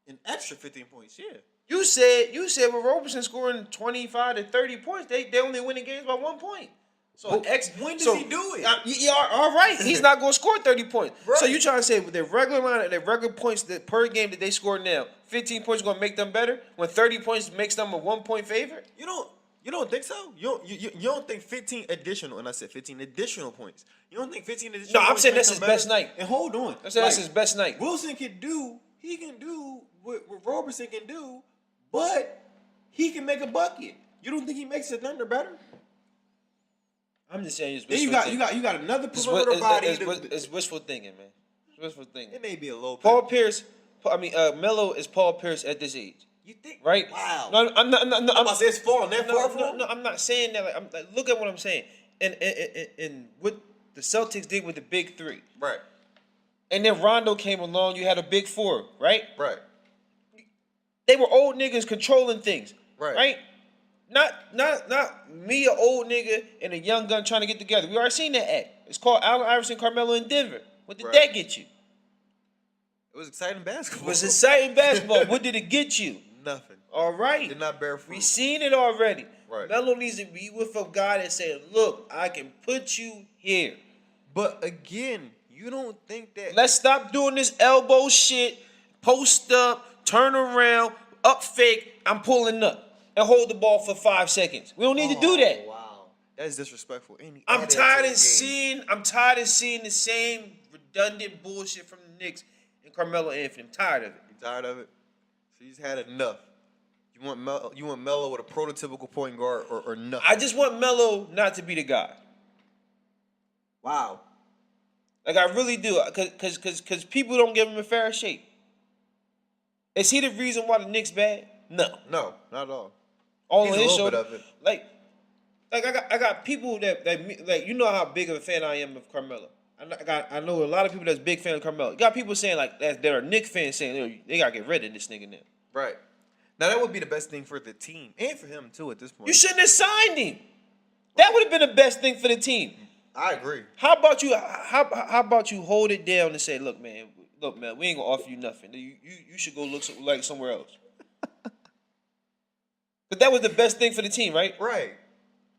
An extra 15 points, yeah. You said with Roberson scoring 25 to 30 points, they only winning games by 1 point. So when does he do it? Yeah, all right. He's not going to score 30 points. Right. So you trying to say with their regular line, their regular points that per game that they score now, 15 points is going to make them better when 30 points makes them a 1 point favorite? You don't think so? You don't think 15 additional, and I said 15 additional points. You don't think 15 additional No, I'm points saying make that's them his best better? night. And hold on. I'm saying that's his best night. Wilson can do what Roberson can do, but he can make a bucket. You don't think he makes the Thunder better? I'm just saying it's Then wishful you thinking. got another perimeter body. It's wishful thinking, man. It's wishful thinking. It may be a little bit. Paul Pierce, Melo is Paul Pierce at this age. You think? Right? Wow. No, I'm not. I'm about to say it's falling that far from him? No, I'm not saying that. Look at what I'm saying. And what the Celtics did with the big 3. Right. And then Rondo came along. You had a big 4, right? Right. They were old niggas controlling things. Right. Right? Not me, an old nigga, and a young gun trying to get together. We already seen that act. It's called Allen Iverson, Carmelo in Denver. What did that get you? It was exciting basketball. It was exciting basketball. What did it get you? Nothing. All right. Did not bear fruit. We seen it already. Right. Melo needs to be with a guy that said, look, I can put you here. But again, you don't think that... Let's stop doing this elbow shit, post up, turn around, up fake, I'm pulling up, and hold the ball for 5 seconds. We don't need to do that. Wow. That is disrespectful. I'm tired of seeing the same redundant bullshit from the Knicks and Carmelo Anthony. I'm tired of it. You tired of it? So he's had enough. You want Melo with a prototypical point guard or nothing? I just want Melo not to be the guy. Wow. Like I really do, because people don't give him a fair shake. Is he the reason why the Knicks bad? No, not at all. all He's on a his little shoulder. bit of it. Like I got people that like you know how big of a fan I am of Carmelo. I know a lot of people that's big fan of Carmelo. You got people saying like that are Knicks fans saying they gotta get rid of this nigga now. Right. Now that would be the best thing for the team and for him too at this point. You shouldn't have signed him. That would have been the best thing for the team. I agree. How about you? How about you hold it down and say, look, man, we ain't gonna offer you nothing. You should go look like somewhere else. But that was the best thing for the team, right? Right.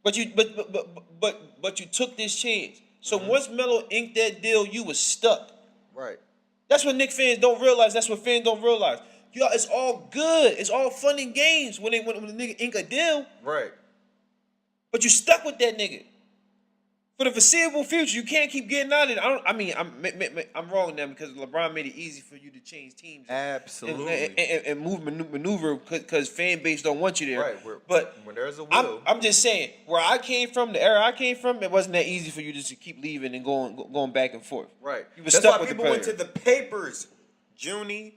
But you took this chance. So once Melo inked that deal, you was stuck. Right. That's what Knicks fans don't realize. That's what fans don't realize. Yo, it's all good. It's all fun and games when the nigga ink a deal. Right. But you stuck with that nigga for the foreseeable future. You can't keep getting out of it. I'm wrong now because LeBron made it easy for you to change teams. Absolutely. And maneuver because fan base don't want you there. Right. But when there's a will. I'm just saying, where I came from, the era I came from, it wasn't that easy for you just to keep leaving and going back and forth. Right. You was That's stuck why with people the went to the papers, Junie.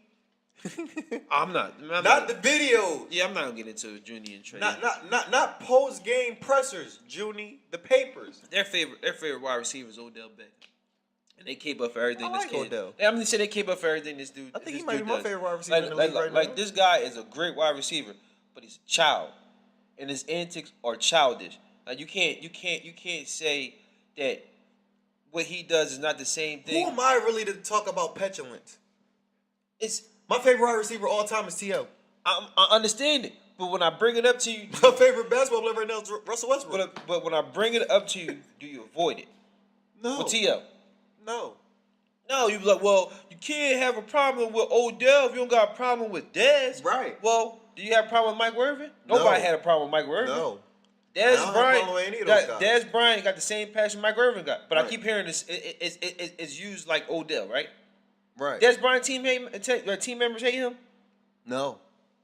I'm not the videos. Yeah, I'm not gonna get into Junie and Trey. Not post game pressers, Junie. The papers. Their favorite wide receiver is Odell Beckham, and they keep up for everything. I like Odell. I'm gonna say they keep up for everything this dude. I think this he might dude be my does. favorite wide receiver in the league right now. Like this guy is a great wide receiver, but he's a child, and his antics are childish. Like you can't say that what he does is not the same thing. Who am I really to talk about petulance? it's My favorite wide receiver all time is T.O. I understand it, but when I bring it up to you, My favorite basketball player right now is Russell Westbrook. but when I bring it up to you, do you avoid it? No. With T.O. No. No, you be like, well, you can't have a problem with Odell if you don't got a problem with Dez. Right. Well, do you have a problem with Mike Irvin? No. Nobody had a problem with Mike Irvin. No. I Dez don't have a problem with any of those Bryant, guys. Dez Bryant got the same passion Mike Irvin got, but I Right. keep hearing this. It's used like Odell, right? Right. Dez Bryant team members hate him. No.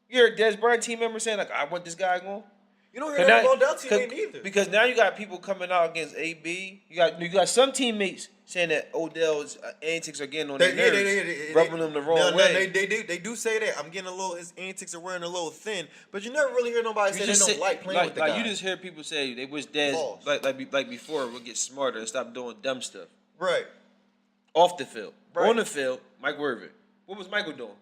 You hear Dez Bryant team members saying like, I want this guy going. You don't hear that about Odell teammate either. Because now you got people coming out against AB. You got some teammates saying that Odell's antics are getting on their nerves, rubbing them the wrong way. They do say that. I'm getting his antics are wearing a little thin, but you never really hear nobody say they don't like playing with the guy. You just hear people say they wish Dez like before would get smarter and stop doing dumb stuff. Right. Off the field. Right. On the field, Mike Irvin. What was Michael doing?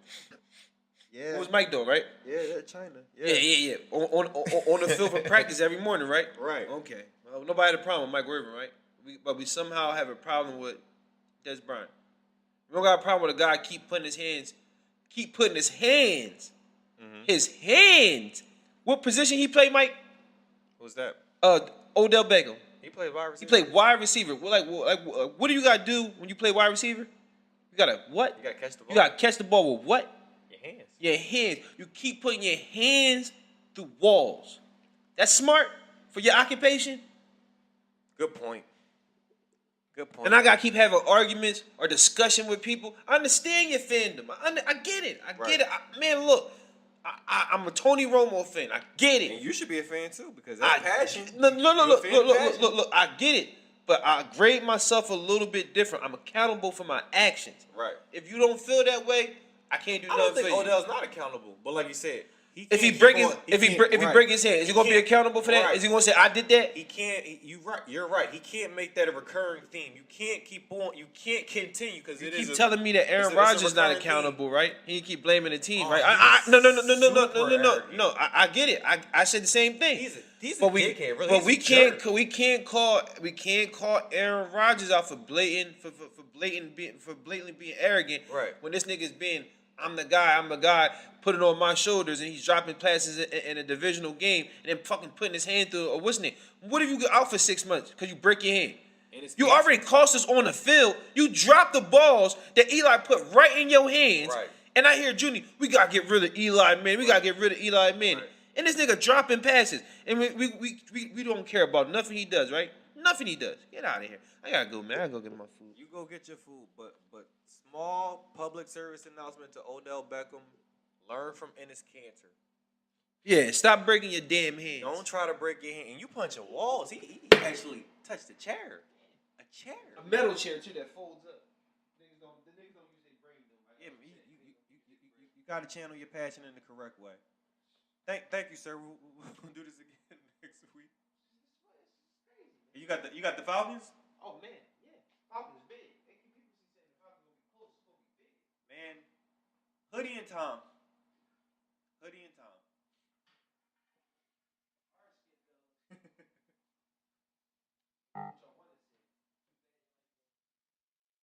Yeah. What was Mike doing, right? Yeah, China. Yeah. On the field for practice every morning, right? Right. Okay. Well, nobody had a problem with Mike Irvin, right? But we somehow have a problem with Dez Bryant. We don't got a problem with a guy keep putting his hands. Mm-hmm. His hands. What position he played, Mike? Who's that? Odell Beckham. He played wide receiver. He played wide receiver. What do you got to do when you play wide receiver? You got to what? You got to catch the ball. You got to catch the ball with what? Your hands. Your hands. You keep putting your hands through walls. That's smart for your occupation. Good point. Good point. And I gotta keep having arguments or discussion with people. I understand your fandom. I get it. I get it. Man, look, I'm a Tony Romo fan. I get it. And you should be a fan too because that's passion. Look. I get it. But I grade myself a little bit different. I'm accountable for my actions. Right. If you don't feel that way, I can't do I nothing don't think for you. Odell's not accountable. But like you said, If he break his hand, is he gonna be accountable for that? Right. Is he gonna say I did that? He can't. You're right. He can't make that a recurring theme. You can't keep on. You can't continue because You keep telling me that Aaron Rodgers is not accountable, right? He keep blaming the team, right? No. I get it. I said the same thing. He's a dickhead. Really, but we can't call Aaron Rodgers out for blatantly being arrogant. Right. When this nigga's being I'm the guy, put it on my shoulders, and he's dropping passes in a divisional game, and then fucking putting his hand through a what's name? What if you get out for 6 months because you break your hand? You already cost us on the field. You dropped the balls that Eli put right in your hands. Right. And I hear Junior, we gotta get rid of Eli Manning. Right. And this nigga dropping passes, and we don't care about nothing he does, right? Nothing he does. Get out of here. I gotta go, man. I gotta go get my food. You go get your food, but small public service announcement to Odell Beckham: learn from Ennis Cantor. Yeah, stop breaking your damn hands. Don't try to break your hand. And you punching walls. He actually touched a chair. A chair. A metal chair too that folds up. Niggas don't use their brain though. Yeah, you got to channel your passion in the correct way. Thank you, sir. We'll do this again next week. You got the Falcons? Oh man, yeah, Falcons big. People saying the Falcons gonna be close. It's gonna be big. Man, Hoodie and Tom.